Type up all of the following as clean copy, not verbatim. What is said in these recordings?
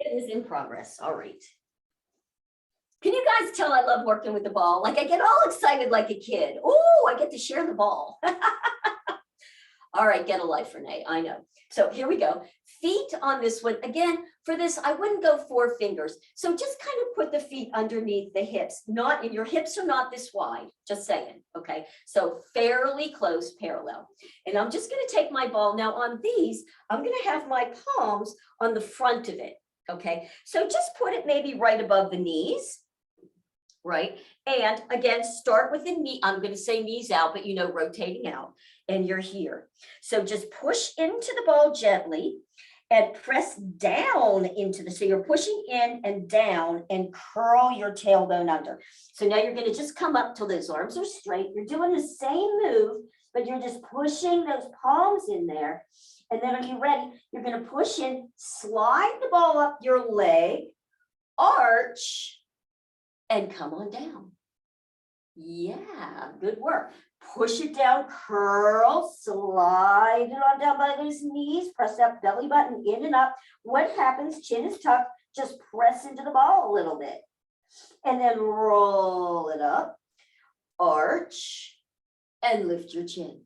It is in progress. All right. Can you guys tell I love working with the ball? Like I get all excited like a kid. Oh, I get to share the ball. All right, get a life, Renee. I know. So here we go. Feet on this one. Again, for this, I wouldn't go 4 fingers. So just kind of put the feet underneath the hips. Not, and your hips are not this wide, just saying, okay? So fairly close parallel. And I'm just gonna take my ball. Now on these, I'm gonna have my palms on the front of it, okay? So just put it maybe right above the knees, right? And again, start with the knee. I'm going to say knees out, but you know, rotating out, and you're here. So just push into the ball gently and press down into the, so you're pushing in and down and curl your tailbone under. So now you're going to just come up till those arms are straight. You're doing the same move, but you're just pushing those palms in there. And then are you ready? You're going to push in, slide the ball up your leg, arch, and come on down. Yeah, good work. Push it down, curl, slide it on down by those knees, press that belly button in and up. What happens? Chin is tucked, just press into the ball a little bit. And then roll it up, arch, and lift your chin.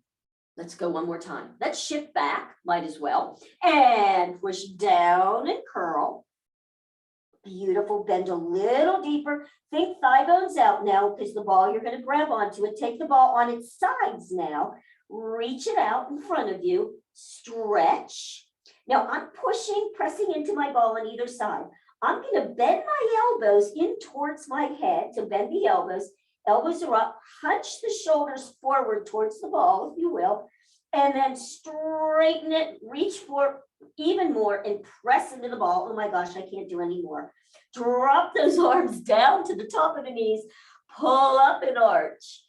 Let's go one more time. Let's shift back, might as well. And push down and curl. Beautiful, bend a little deeper. Think thigh bones out now because the ball, you're going to grab onto it. Take the ball on its sides now. Reach it out in front of you. Stretch. Now I'm pushing, pressing into my ball on either side. I'm going to bend my elbows in towards my head. So bend the elbows. Elbows are up. Hunch the shoulders forward towards the ball, if you will. And then straighten it. Reach for even more and press into the ball. Oh my gosh, I can't do any more. Drop those arms down to the top of the knees, pull up and arch.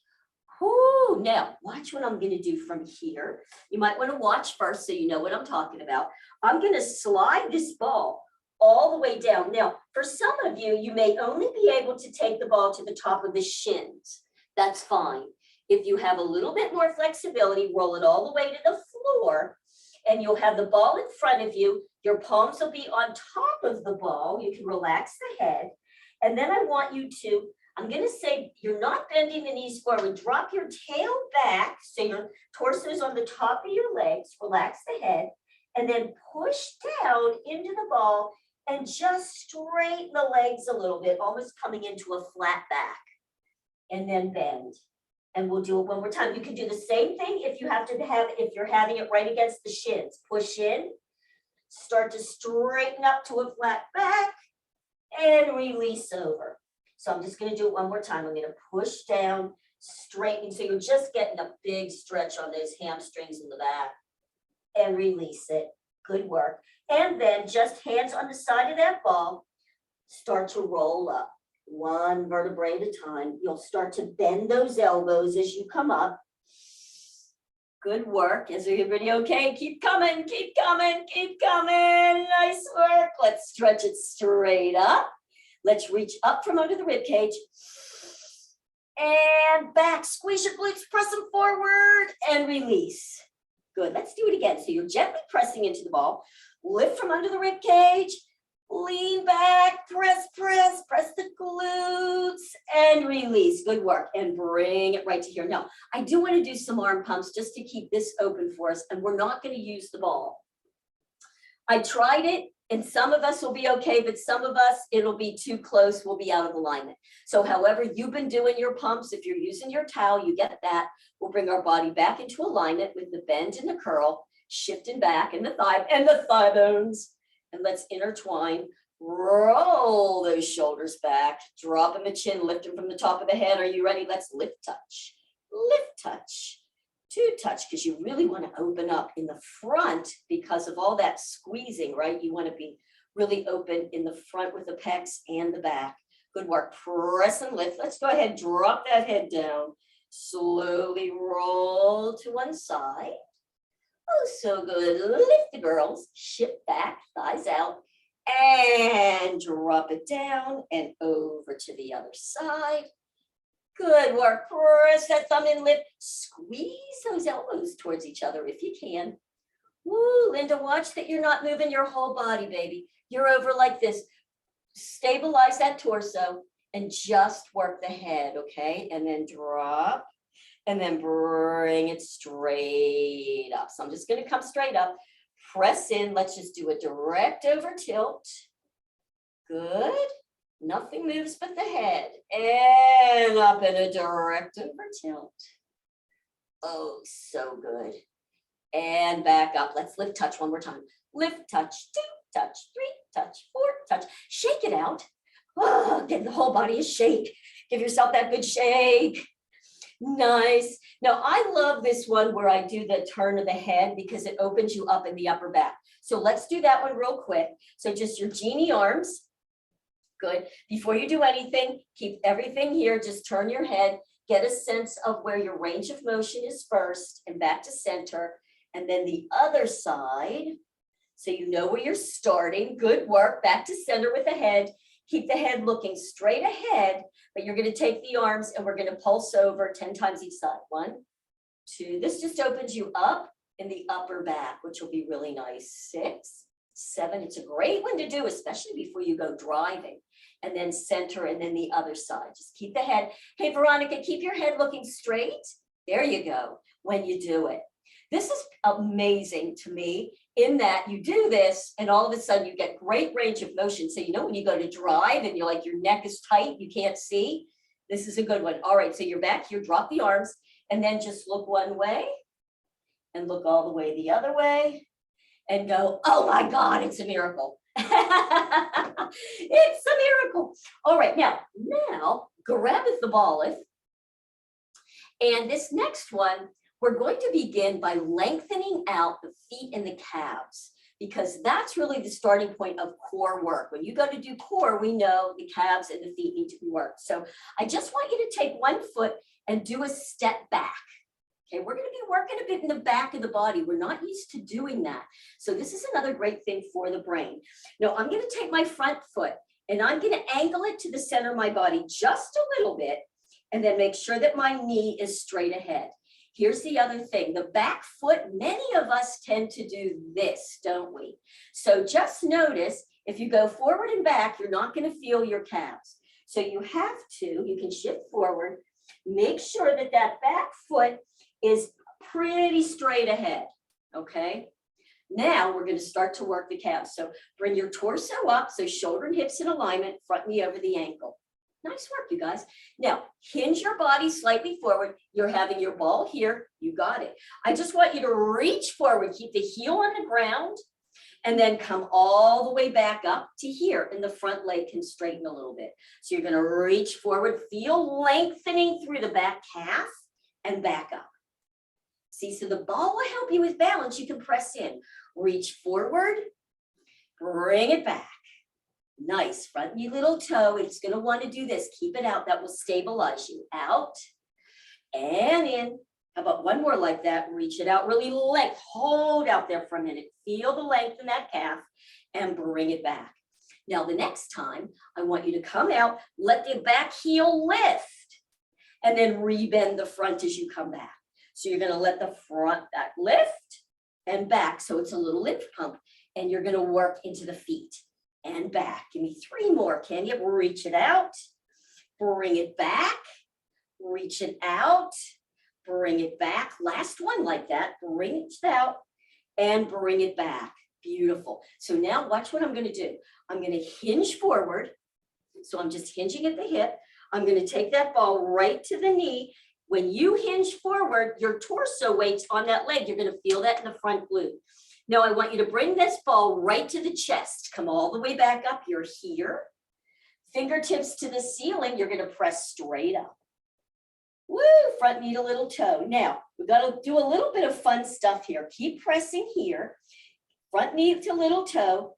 Whoo. Now, watch what I'm going to do from here. You might want to watch first so you know what I'm talking about. I'm going to slide this ball all the way down. Now, for some of you, you may only be able to take the ball to the top of the shins. That's fine. If you have a little bit more flexibility, roll it all the way to the floor. And you'll have the ball in front of you. Your palms will be on top of the ball. You can relax the head. And then I want you to, I'm going to say, you're not bending the knees forward. Drop your tail back so your torso is on the top of your legs. Relax the head. And then push down into the ball and just straighten the legs a little bit, almost coming into a flat back. And then bend. And we'll do it one more time. You can do the same thing if you have to have, if you're having it right against the shins. Push in, start to straighten up to a flat back, and release over. So I'm just going to do it one more time. I'm going to push down, straighten. So you're just getting a big stretch on those hamstrings in the back, and release it. Good work. And then just hands on the side of that ball, start to roll up. One vertebrae at a time. You'll start to bend those elbows as you come up. Good work. Is everybody okay? Keep coming, keep coming, keep coming. Nice work. Let's stretch it straight up. Let's reach up from under the rib cage. And back. Squeeze your glutes, press them forward, and release. Good. Let's do it again. So you're gently pressing into the ball. Lift from under the rib cage. Lean back, press the glutes, and release. Good work. And bring it right to here. Now, I do want to do some arm pumps just to keep this open for us, and we're not going to use the ball. I tried it, and some of us will be okay, but some of us, it'll be too close. We'll be out of alignment. So however you've been doing your pumps, if you're using your towel, you get that. We'll bring our body back into alignment with the bend and the curl, shifting back in the thigh bones. And let's intertwine, roll those shoulders back, dropping the chin, lifting from the top of the head. Are you ready? Let's lift touch, two touch, because you really want to open up in the front because of all that squeezing, right? You want to be really open in the front with the pecs and the back. Good work. Press and lift. Let's go ahead, drop that head down. Slowly roll to one side. Oh, so good. Lift the girls, shift back, thighs out, and drop it down and over to the other side. Good work. Press that thumb and lift. Squeeze those elbows towards each other if you can. Woo, Linda, watch that you're not moving your whole body, baby. You're over like this. Stabilize that torso and just work the head, okay? And then drop and then bring it straight up. So I'm just gonna come straight up, press in. Let's just do a direct over tilt. Good. Nothing moves but the head. And up in a direct over tilt. Oh, so good. And back up. Let's lift touch one more time. Lift touch, 2, touch, 3, touch, 4, touch. Shake it out. Oh, get the whole body a shake. Give yourself that good shake. Nice. Now, I love this one where I do the turn of the head because it opens you up in the upper back. So let's do that one real quick. So just your genie arms. Good. Before you do anything, keep everything here. Just turn your head. Get a sense of where your range of motion is first and back to center. And then the other side. So you know where you're starting. Good work. Back to center with the head. Keep the head looking straight ahead, but you're going to take the arms and we're going to pulse over 10 times each side. 1, 2. This just opens you up in the upper back, which will be really nice. 6, 7. It's a great one to do, especially before you go driving. And then center and then the other side. Just keep the head. Hey, Veronica, keep your head looking straight. There you go when you do it. This is amazing to me in that you do this and all of a sudden you get great range of motion. So, you know, when you go to drive and you're like, your neck is tight, you can't see. This is a good one. All right, so you're back here, drop the arms and then just look one way and look all the way the other way and go, oh my God, it's a miracle. It's a miracle. All right, now grab the ball. And this next one, we're going to begin by lengthening out the feet and the calves because that's really the starting point of core work. When you go to do core, we know the calves and the feet need to be worked. So I just want you to take one foot and do a step back. Okay, we're going to be working a bit in the back of the body. We're not used to doing that. So this is another great thing for the brain. Now I'm going to take my front foot and I'm going to angle it to the center of my body just a little bit and then make sure that my knee is straight ahead. Here's the other thing, the back foot, many of us tend to do this, don't we? So just notice, if you go forward and back, you're not going to feel your calves. So you can shift forward, make sure that that back foot is pretty straight ahead, okay? Now we're going to start to work the calves. So bring your torso up, so shoulder and hips in alignment, front knee over the ankle. Nice work, you guys. Now, hinge your body slightly forward. You're having your ball here. You got it. I just want you to reach forward, keep the heel on the ground, and then come all the way back up to here, and the front leg can straighten a little bit. So you're going to reach forward, feel lengthening through the back calf, and back up. See, so the ball will help you with balance. You can press in, reach forward, bring it back. Nice, front knee, little toe. It's going to want to do this. Keep it out. That will stabilize you. Out and in. How about one more like that? Reach it out really length. Hold out there for a minute. Feel the length in that calf and bring it back. Now, the next time, I want you to come out, let the back heel lift, and then rebend the front as you come back. So you're going to let the front back lift and back. So it's a little lift pump, and you're going to work into the feet. And back. Give me 3 more, can you? Reach it out, bring it back, reach it out, bring it back. Last one like that, bring it out and bring it back. Beautiful. So now watch what I'm going to do. I'm going to hinge forward. So I'm just hinging at the hip. I'm going to take that ball right to the knee. When you hinge forward, your torso weight's on that leg. You're going to feel that in the front glute. Now I want you to bring this ball right to the chest. Come all the way back up. You're here. Fingertips to the ceiling. You're going to press straight up. Woo, front knee to little toe. Now we've got to do a little bit of fun stuff here. Keep pressing here. Front knee to little toe.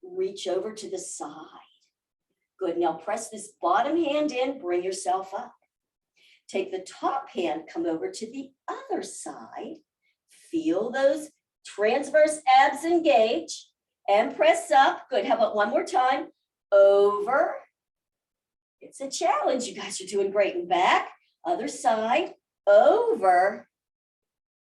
Reach over to the side. Good. Now press this bottom hand in. Bring yourself up. Take the top hand. Come over to the other side. Feel those transverse abs engage and press up. Good. How about one more time? Over. It's a challenge. You guys are doing great. And back. Other side. Over.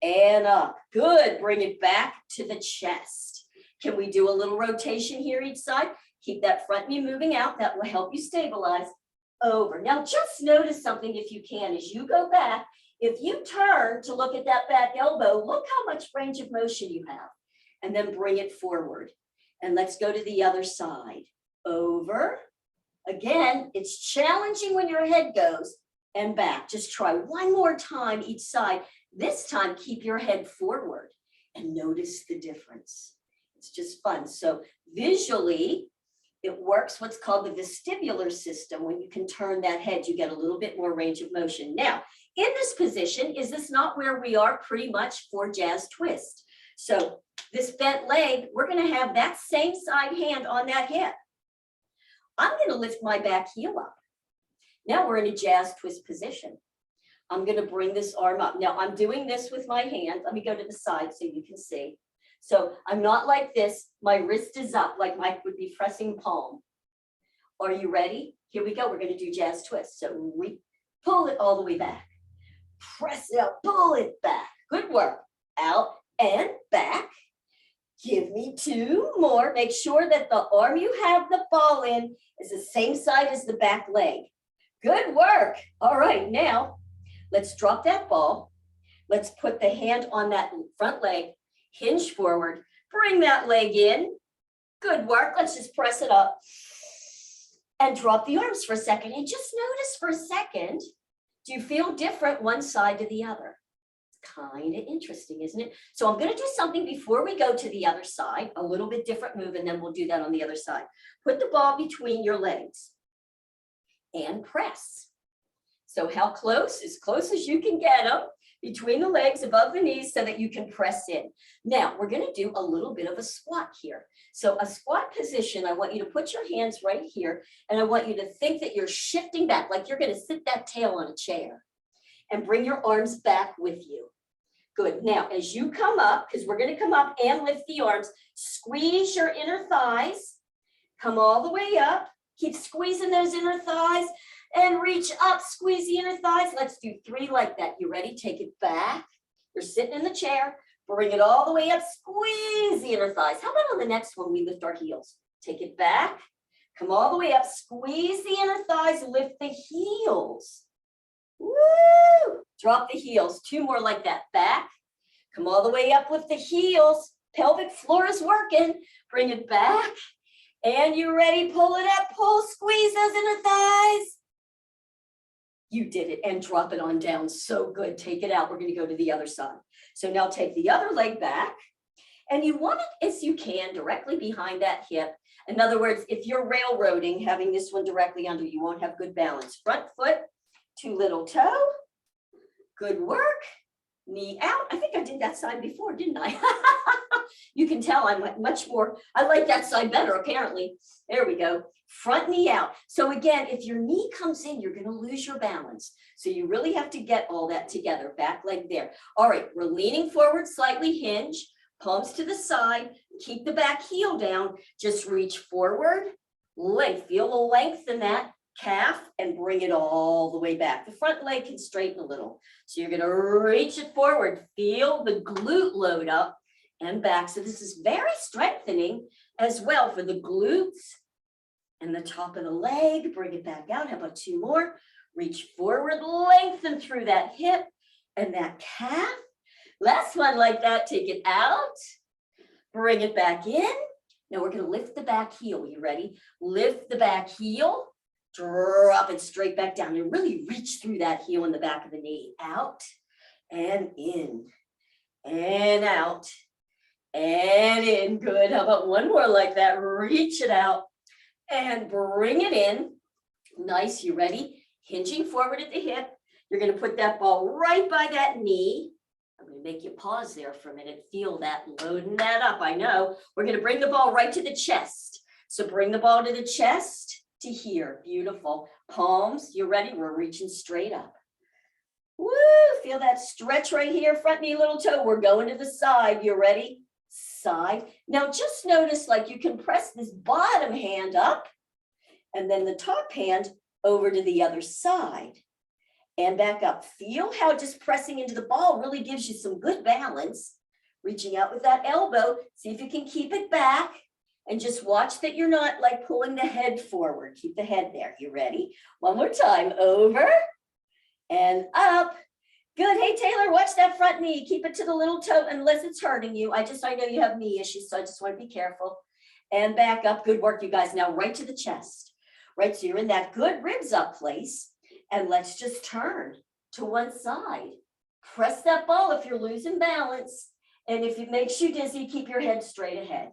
and up. Good, bring it back to the chest. Can we do a little rotation here each side? Keep that front knee moving out. That will help you stabilize. Over. Now just notice something if you can, as you go back, if you turn to look at that back elbow, look how much range of motion you have, and then bring it forward. And let's go to the other side. Over. Again, it's challenging when your head goes, and back. Just try one more time each side. This time, keep your head forward and notice the difference. It's just fun. So visually, it works what's called the vestibular system. When you can turn that head, you get a little bit more range of motion. Now, in this position, is this not where we are pretty much for jazz twist? So this bent leg, we're going to have that same side hand on that hip. I'm going to lift my back heel up. Now we're in a jazz twist position. I'm going to bring this arm up. Now I'm doing this with my hand. Let me go to the side so you can see. So I'm not like this. My wrist is up like Mike would be pressing palm. Are you ready? Here we go. We're going to do jazz twist. So we pull it all the way back. Press it out, pull it back. Good work. Out and back. Give me two more. Make sure that the arm you have the ball in is the same side as the back leg. Good work. All right, now let's drop that ball. Let's put the hand on that front leg, hinge forward, bring that leg in. Good work. Let's just press it up and drop the arms for a second. And just notice for a second, do you feel different one side to the other? It's kind of interesting, isn't it? So I'm going to do something before we go to the other side, a little bit different move, and then we'll do that on the other side. Put the ball between your legs and press. So how close? As close as you can get them between the legs above the knees so that you can press in. Now we're going to do a little bit of a squat here. So a squat position, I want you to put your hands right here, and I want you to think that you're shifting back, like you're going to sit that tail on a chair, and bring your arms back with you. Good. Now, as you come up, because we're going to come up and lift the arms, squeeze your inner thighs, come all the way up. Keep squeezing those inner thighs and reach up, squeeze the inner thighs. Let's do 3 like that. You ready? Take it back. You're sitting in the chair. Bring it all the way up. Squeeze the inner thighs. How about on the next one, we lift our heels? Take it back. Come all the way up. Squeeze the inner thighs. Lift the heels. Woo! Drop the heels. 2 more like that. Back. Come all the way up with the heels. Pelvic floor is working. Bring it back. And you ready? Pull it up, pull, squeeze those inner thighs. You did it, and drop it on down. So good. Take it out. We're going to go to the other side. So now take the other leg back, and you want it as you can directly behind that hip. In other words, if you're railroading, having this one directly under, you won't have good balance. Front foot to little toe. Good work. Knee out. I think I did that side before, didn't I? You can tell I'm much more, I like that side better, apparently. There we go. Front knee out. So again, if your knee comes in, you're going to lose your balance. So you really have to get all that together. Back leg there. All right, we're leaning forward, slightly hinge, palms to the side. Keep the back heel down. Just reach forward, length. Feel the length in that calf and bring it all the way back. The front leg can straighten a little. So you're going to reach it forward. Feel the glute load up and back. So this is very strengthening as well for the glutes and the top of the leg. Bring it back out. How about 2 more? Reach forward, lengthen through that hip and that calf. Last one like that. Take it out. Bring it back in. Now we're going to lift the back heel. You ready? Lift the back heel. Drop it straight back down. You really reach through that heel in the back of the knee. Out and in and out and in. Good. How about 1 more like that? Reach it out and bring it in. Nice. You ready? Hinging forward at the hip. You're going to put that ball right by that knee. I'm going to make you pause there for a minute. Feel that, loading that up. I know. We're going to bring the ball right to the chest. So bring the ball to the chest. To here. Beautiful. Palms, you ready? We're reaching straight up. Woo! Feel that stretch right here, front knee, little toe. We're going to the side. You ready? Side. Now just notice like you can press this bottom hand up and then the top hand over to the other side. and back up. Feel how just pressing into the ball really gives you some good balance. Reaching out with that elbow, see if you can keep it back, and just watch that you're not like pulling the head forward. Keep the head there. You ready? One more time. Over and up. Good. Hey, Taylor, watch that front knee. Keep it to the little toe unless it's hurting you. I know you have knee issues, so I just want to be careful. And back up. Good work, you guys. Now right to the chest. Right, so you're in that good ribs up place. And let's just turn to one side. Press that ball if you're losing balance. And if it makes you dizzy, keep your head straight ahead.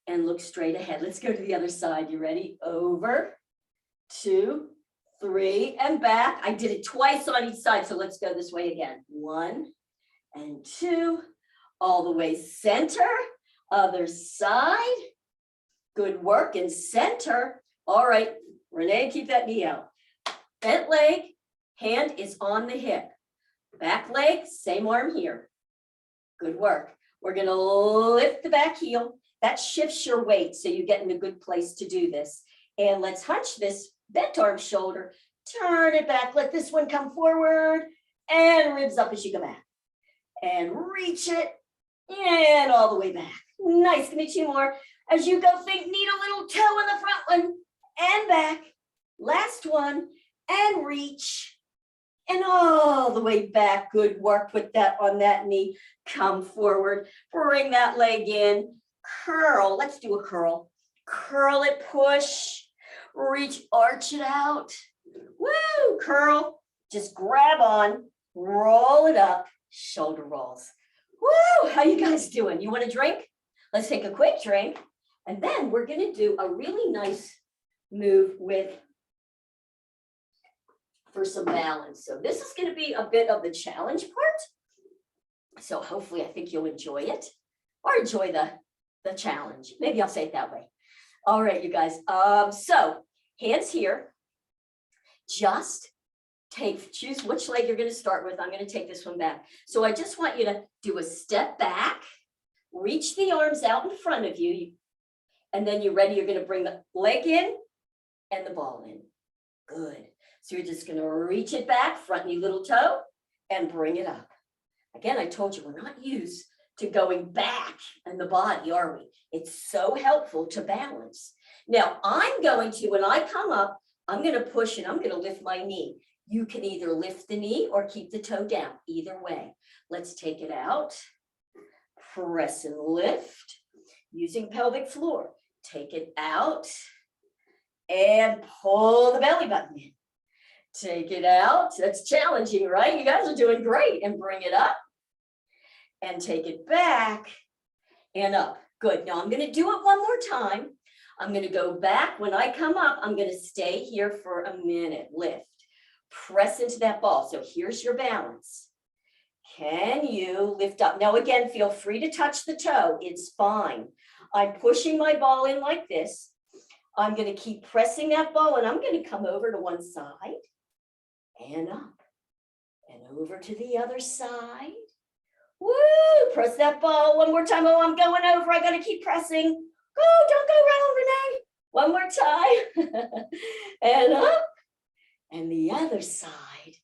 And look straight ahead. Let's go to the other side. You ready? Over, 2, 3, and back. I did it twice on each side, so let's go this way again. 1 and 2, all the way center, other side. Good work in center. All right, Renee, keep that knee out. Bent leg, hand is on the hip. Back leg, same arm here. Good work. We're gonna lift the back heel. That shifts your weight, so you get in a good place to do this. And let's hunch this bent arm shoulder, turn it back, let this one come forward, and ribs up as you go back. And reach it, and all the way back. Nice, give me 2 more. As you go, think, need a little toe in the front one, and back. Last one, and reach, and all the way back. Good work, put that on that knee. Come forward, bring that leg in. Curl, let's do a curl. Curl it, push, reach, arch it out. Woo, curl, just grab on, roll it up, shoulder rolls. Woo, how you guys doing? You want a drink? Let's take a quick drink. And then we're gonna do a really nice move for some balance. So this is gonna be a bit of the challenge part. So hopefully I think you'll enjoy it or enjoy the challenge. Maybe I'll say it that way. All right, you guys. So hands here. Just choose which leg you're going to start with. I'm going to take this one back. So I just want you to do a step back, reach the arms out in front of you, and then you're ready. You're going to bring the leg in and the ball in. Good. So you're just going to reach it back, front knee, little toe, and bring it up. Again, I told you we're not used to going back in the body, are we? It's so helpful to balance. Now I'm going to, when I come up, I'm going to push and I'm going to lift my knee. You can either lift the knee or keep the toe down, either way. Let's take it out, press and lift, using pelvic floor. Take it out and pull the belly button in. Take it out, that's challenging, right? You guys are doing great, and bring it up. And take it back and up. Good. Now I'm going to do it one more time. I'm going to go back. When I come up, I'm going to stay here for a minute. Lift. Press into that ball. So here's your balance. Can you lift up? Now again, feel free to touch the toe. It's fine. I'm pushing my ball in like this. I'm going to keep pressing that ball, and I'm going to come over to one side and up and over to the other side. Woo, press that ball one more time. Oh, I'm going over. I got to keep pressing. Go, don't go round, Renee. One more time. And up. And the other side.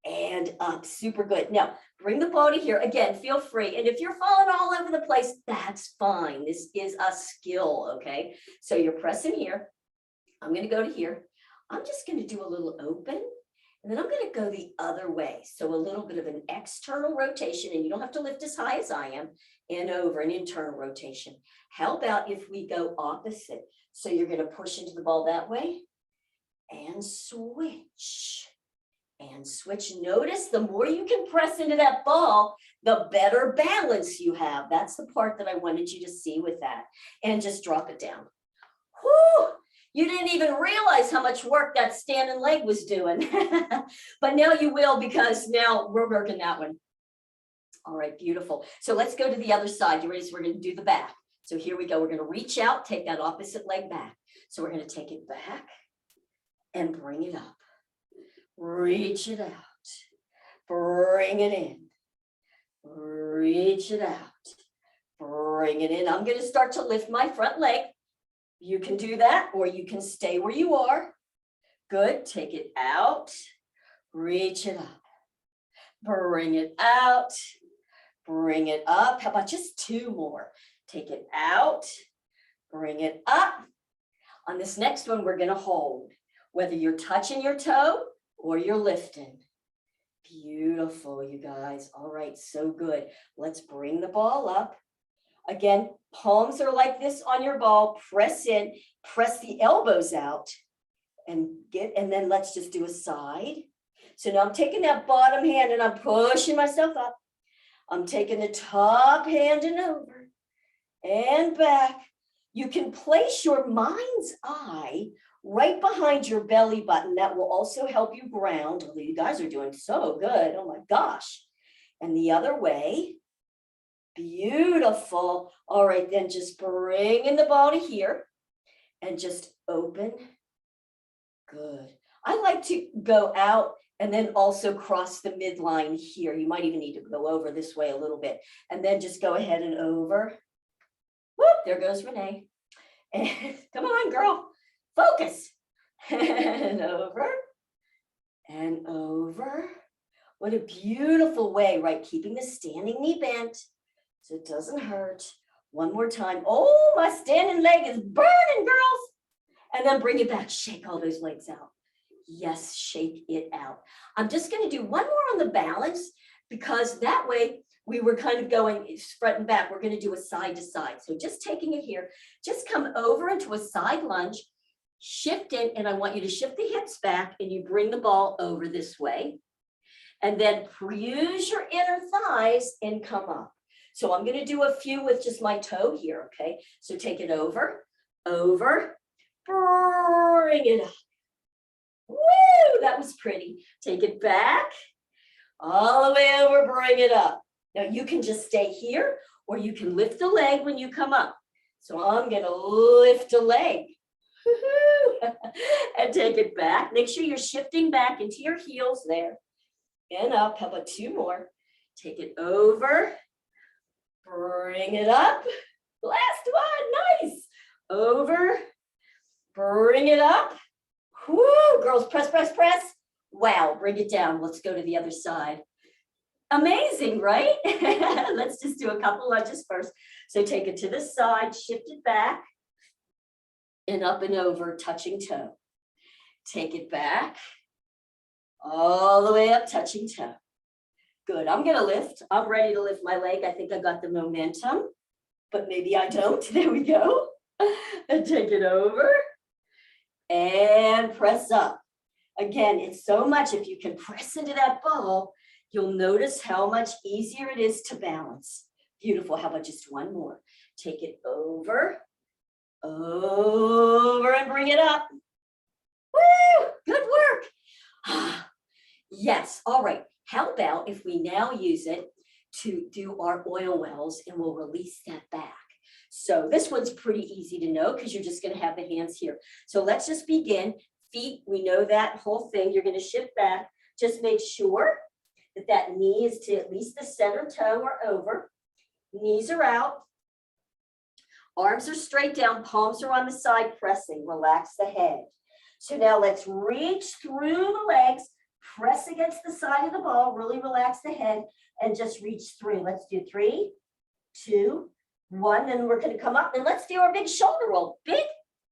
And up. Super good. Now, bring the body here. Again, feel free. And if you're falling all over the place, that's fine. This is a skill, okay? So you're pressing here. I'm going to go to here. I'm just going to do a little open. And then I'm going to go the other way. So a little bit of an external rotation, and you don't have to lift as high as I am, and over an internal rotation. How about if we go opposite? So you're going to push into the ball that way and switch and switch. Notice the more you can press into that ball, the better balance you have. That's the part that I wanted you to see with that. And just drop it down. Whoo! You didn't even realize how much work that standing leg was doing. But now you will, because now we're working that one. All right, beautiful. So let's go to the other side. You ready? So we're going to do the back. So here we go. We're going to reach out, take that opposite leg back. So we're going to take it back and bring it up. Reach it out. Bring it in. Reach it out. Bring it in. I'm going to start to lift my front leg. You can do that, or you can stay where you are. Good. Take it out. reach it up, bring it out, bring it up. How about just 2 more? Take it out, bring it up. On this next one, we're gonna hold, whether you're touching your toe or you're lifting. Beautiful, you guys. All right, so good. Let's bring the ball up. Again, palms are like this on your ball. Press in, press the elbows out, and then let's just do a side. So now I'm taking that bottom hand and I'm pushing myself up. I'm taking the top hand and over and back. You can place your mind's eye right behind your belly button. That will also help you ground. Although you guys are doing so good. Oh my gosh. And the other way. Beautiful. All right, then just bring in the ball to here and just open. Good. I like to go out and then also cross the midline here. You might even need to go over this way a little bit and then just go ahead and over. Whoop, there goes Renee. And come on, girl, focus. And over and over. What a beautiful way, right? Keeping the standing knee bent so it doesn't hurt. One more time. Oh, my standing leg is burning, girls. And then bring it back. Shake all those legs out. Yes, shake it out. I'm just going to do one more on the balance because that way we were kind of going front and back. We're going to do a side to side. So just taking it here, just come over into a side lunge, shift it, and I want you to shift the hips back and you bring the ball over this way. And then use your inner thighs and come up. So I'm going to do a few with just my toe here, okay? So take it over, bring it up. Woo, that was pretty. Take it back, all the way over, bring it up. Now you can just stay here or you can lift the leg when you come up. So I'm going to lift a leg and take it back. Make sure you're shifting back into your heels there and up. How about 2 more? Take it over, bring it up. Last one, nice. Over, bring it up. Woo, girls, press, press, press. Wow, bring it down. Let's go to the other side. Amazing, right? Let's just do a couple lunges first. So take it to the side, shift it back, and up and over, touching toe. Take it back, all the way up, touching toe. Good, I'm gonna lift. I'm ready to lift my leg. I think I got the momentum, but maybe I don't. There we go. And take it over and press up. Again, it's so much, if you can press into that ball, you'll notice how much easier it is to balance. Beautiful. How about just one more? Take it over, and bring it up. Woo! Good work. Yes. All right. How about if we now use it to do our oil wells and we'll release that back. So this one's pretty easy to know because you're just going to have the hands here. So let's just begin. Feet, we know that whole thing. You're going to shift back. Just make sure that that knee is to at least the center toe or over. Knees are out. Arms are straight down. Palms are on the side pressing. Relax the head. So now let's reach through the legs. Press against the side of the ball. Really relax the head and just reach through. Let's do 3, 2, 1. And we're going to come up and let's do our big shoulder roll. Big,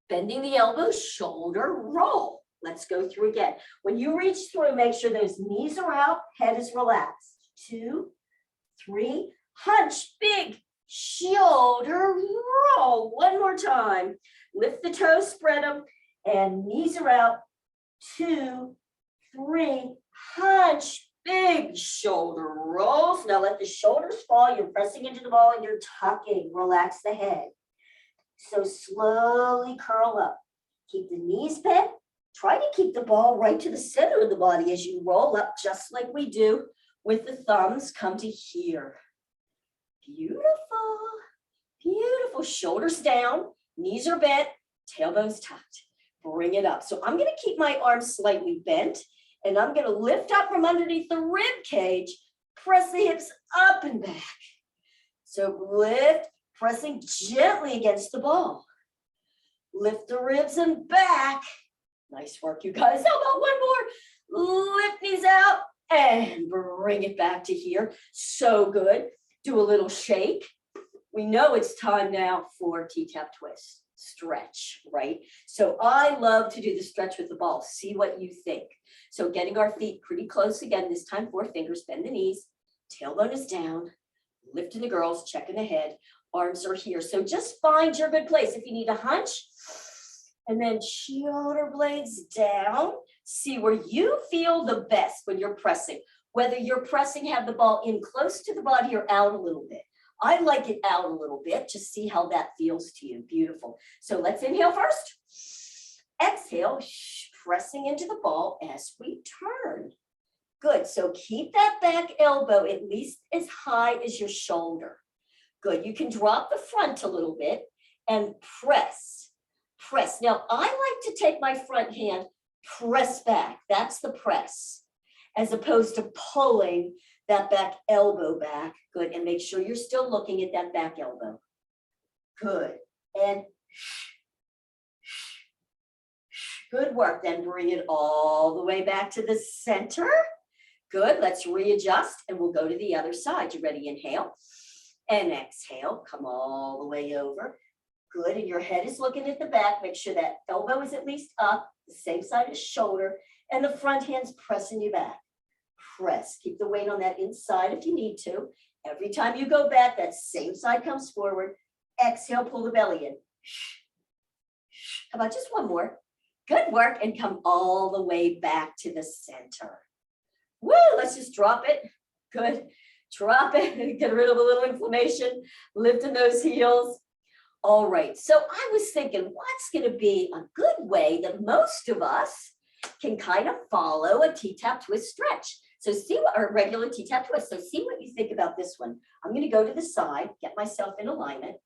bending the elbows, shoulder roll. Let's go through again. When you reach through, make sure those knees are out, head is relaxed. 2, 3, hunch, big, shoulder roll. One more time. Lift the toes, spread them, and knees are out. 2, 3, hunch, big shoulder rolls. Now let the shoulders fall. You're pressing into the ball and you're tucking. Relax the head. So slowly curl up. Keep the knees bent. Try to keep the ball right to the center of the body as you roll up, just like we do with the thumbs. Come to here. Beautiful. Beautiful. Shoulders down. Knees are bent. Tailbones tucked. Bring it up. So I'm going to keep my arms slightly bent. And I'm going to lift up from underneath the rib cage, press the hips up and back. So lift, pressing gently against the ball. Lift the ribs and back. Nice work, you guys. How about one more? Lift knees out and bring it back to here. So good. Do a little shake. We know it's time now for T-tap twist. Stretch, right? So I love to do the stretch with the ball. See what you think. So getting our feet pretty close again, this time 4 fingers, bend the knees, tailbone is down, lifting the girls, checking the head, arms are here. So just find your good place. If you need a hunch, and then shoulder blades down. See where you feel the best when you're pressing. Whether you're pressing, have the ball in close to the body or out a little bit. I like it out a little bit. Just see how that feels to you. Beautiful. So let's inhale first. Exhale, pressing into the ball as we turn. Good. So keep that back elbow at least as high as your shoulder. Good. You can drop the front a little bit and press. Press. Now, I like to take my front hand, press back. That's the press, as opposed to pulling that back elbow back. Good. And make sure you're still looking at that back elbow. Good. And good work. Then bring it all the way back to the center. Good. Let's readjust and we'll go to the other side. You ready? Inhale and exhale. Come all the way over. Good, and your head is looking at the back. Make sure that elbow is at least up, the same side as shoulder, and the front hand's pressing you back. Press, keep the weight on that inside if you need to. Every time you go back, that same side comes forward. Exhale, pull the belly in. How about just one more? Good work, and come all the way back to the center. Woo, let's just drop it. Good, drop it, get rid of a little inflammation, lifting those heels. All right, so I was thinking, what's going to be a good way that most of us can kind of follow a T-tap twist stretch? So see what our regular T-tap twist. So see what you think about this one. I'm going to go to the side, get myself in alignment.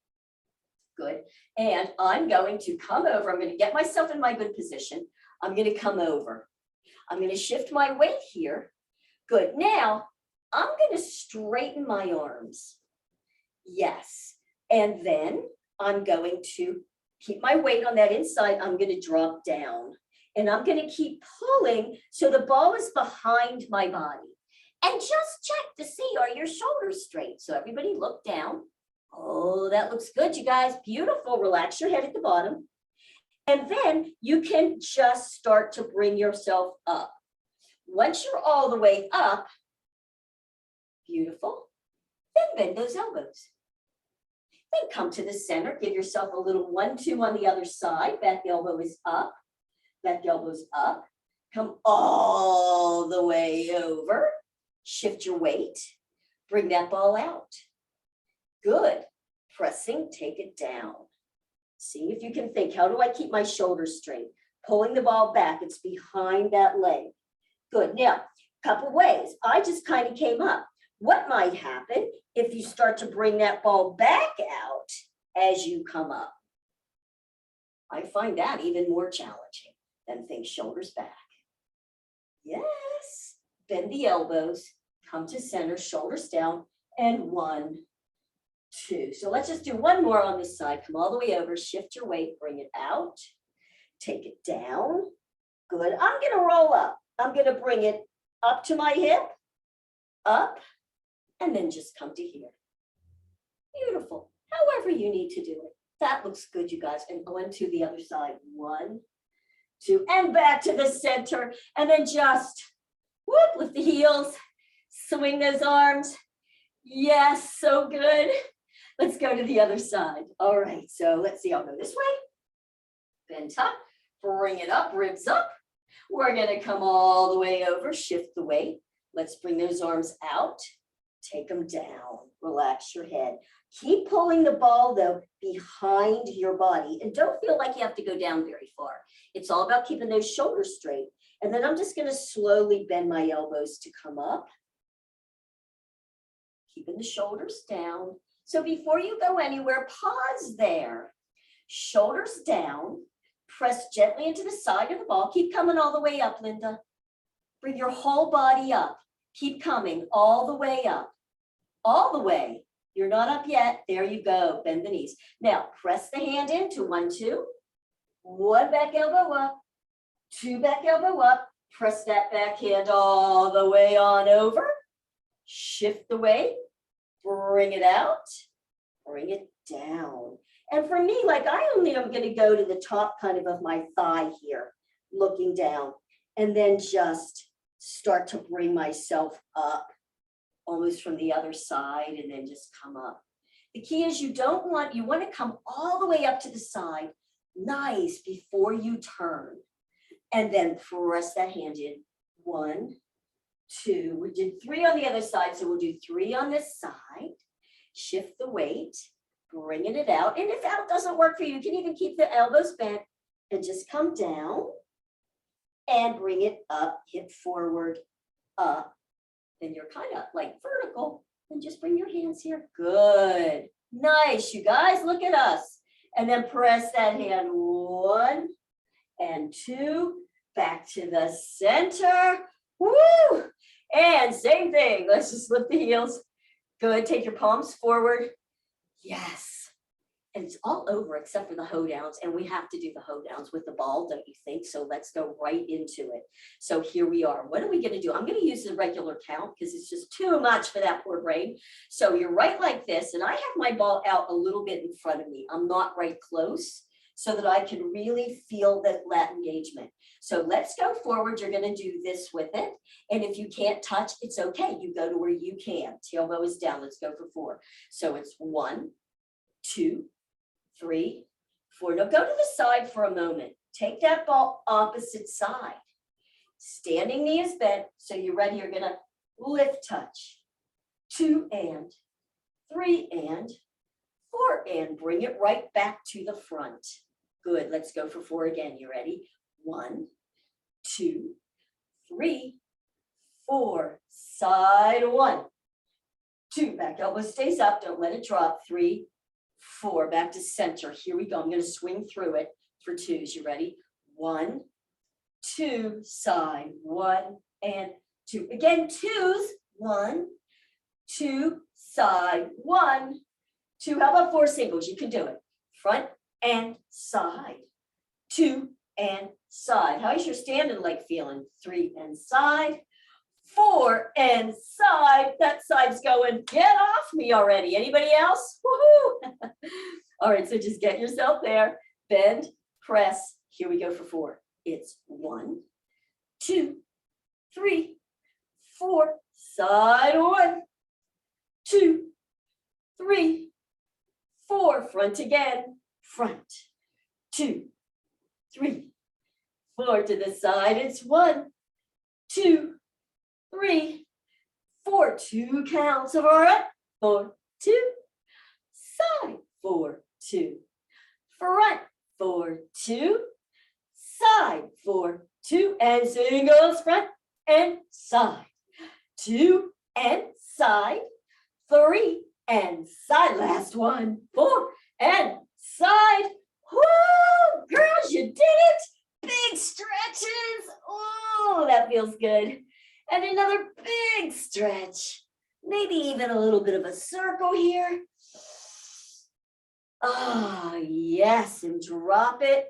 Good. And I'm going to come over. I'm going to get myself in my good position. I'm going to come over. I'm going to shift my weight here. Good. Now I'm going to straighten my arms. Yes. And then I'm going to keep my weight on that inside. I'm going to drop down and I'm going to keep pulling so the ball is behind my body. And just check to see, are your shoulders straight? So everybody look down. Oh, that looks good, you guys. Beautiful. Relax your head at the bottom. And then you can just start to bring yourself up. Once you're all the way up, beautiful, then bend those elbows. Then come to the center, give yourself a little 1-2 on the other side. Back elbow is up, back elbow's up. Come all the way over. Shift your weight, bring that ball out. Good. Pressing, take it down. See if you can think, how do I keep my shoulders straight? Pulling the ball back, it's behind that leg. Good. Now, a couple ways. I just kind of came up. What might happen if you start to bring that ball back out as you come up? I find that even more challenging than think shoulders back. Yes. Bend the elbows, come to center, shoulders down, and 1, 2. So let's just do one more on this side. Come all the way over, shift your weight, bring it out, take it down. Good. I'm going to roll up. I'm going to bring it up to my hip, up, and then just come to here. Beautiful. However you need to do it. That looks good, you guys. And going to the other side. 1, 2, and back to the center. And then just whoop, lift the heels, swing those arms. Yes, so good. Let's go to the other side. All right, so let's see. I'll go this way. Bend top, bring it up, ribs up. We're going to come all the way over, shift the weight. Let's bring those arms out. Take them down, relax your head. Keep pulling the ball though behind your body and don't feel like you have to go down very far. It's all about keeping those shoulders straight. And then I'm just going to slowly bend my elbows to come up. Keeping the shoulders down. So before you go anywhere, pause there. Shoulders down, press gently into the side of the ball. Keep coming all the way up, Linda. Bring your whole body up. Keep coming all the way up, all the way. You're not up yet. There you go. Bend the knees. Now press the hand into 1, 2. One back elbow up. 2 back elbow up, press that backhand all the way on over, shift the weight, bring it out, bring it down. And for me, like I only am going to go to the top kind of my thigh here, looking down, and then just start to bring myself up almost from the other side and then just come up. The key is you want to come all the way up to the side, nice, before you turn. And then press that hand in. 1, 2, we did 3 on the other side, so we'll do 3 on this side. Shift the weight, bringing it out. And if out doesn't work for you, you can even keep the elbows bent and just come down and bring it up, hip forward, up. Then you're kind of like vertical, and just bring your hands here. Good. Nice, you guys, look at us. And then press that hand, 1 and 2, back to the center. Woo! And same thing, let's just lift the heels. Good, take your palms forward. Yes. And it's all over except for the hoedowns, and we have to do the hoedowns with the ball, don't you think? So let's go right into it. So here we are. What are we gonna do? I'm gonna use the regular count because it's just too much for that poor brain. So you're right like this, and I have my ball out a little bit in front of me. I'm not right close so that I can really feel that engagement. So let's go forward. You're gonna do this with it. And if you can't touch, it's okay. You go to where you can. Tailbow is down, let's go for 4. So it's 1, 2, 3, 4. Now go to the side for a moment. Take that ball opposite side. Standing knee is bent, so you're ready. You're gonna lift touch. 2 and 3 and 4 and bring it right back to the front. Good, let's go for 4 again. You ready? 1, 2, 3, 4. Side 1, 2. Back elbow stays up. Don't let it drop. 3, 4. Back to center. Here we go. I'm going to swing through it for 2s. You ready? 1, 2. Side 1 and 2. Again, 2s. 1, 2. Side 1, 2. How about 4 singles? You can do it. Front and side. 2 and side. How's your standing leg feeling? 3 and side. 4 and side. That side's going, get off me already. Anybody else? Woohoo! All right, so just get yourself there. Bend, press. Here we go for 4. It's 1, 2, 3, 4. Side 1, 2, 3, 4. Front again. Front. 2, 3, 4. To the side. It's 1, 2, 3, 4. 2 counts of all right. 4, 2. Side. 4, 2. Front. 4, 2. Side. 4, 2. And singles. Front and side. 2 and side. 3 and side. Last one. 4 and side. Woo! Girls, you did it. Big stretches. Oh, that feels good. And another big stretch. Maybe even a little bit of a circle here. Ah, yes, and drop it.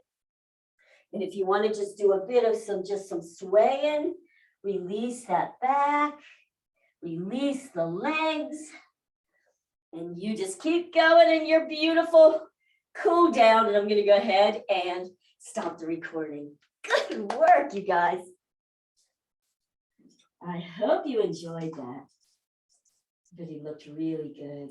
And if you want to just do a bit of some swaying, release that back, release the legs, and you just keep going in your beautiful cool down. And I'm going to go ahead and stop the recording. Good work, you guys. I hope you enjoyed that. But he looked really good.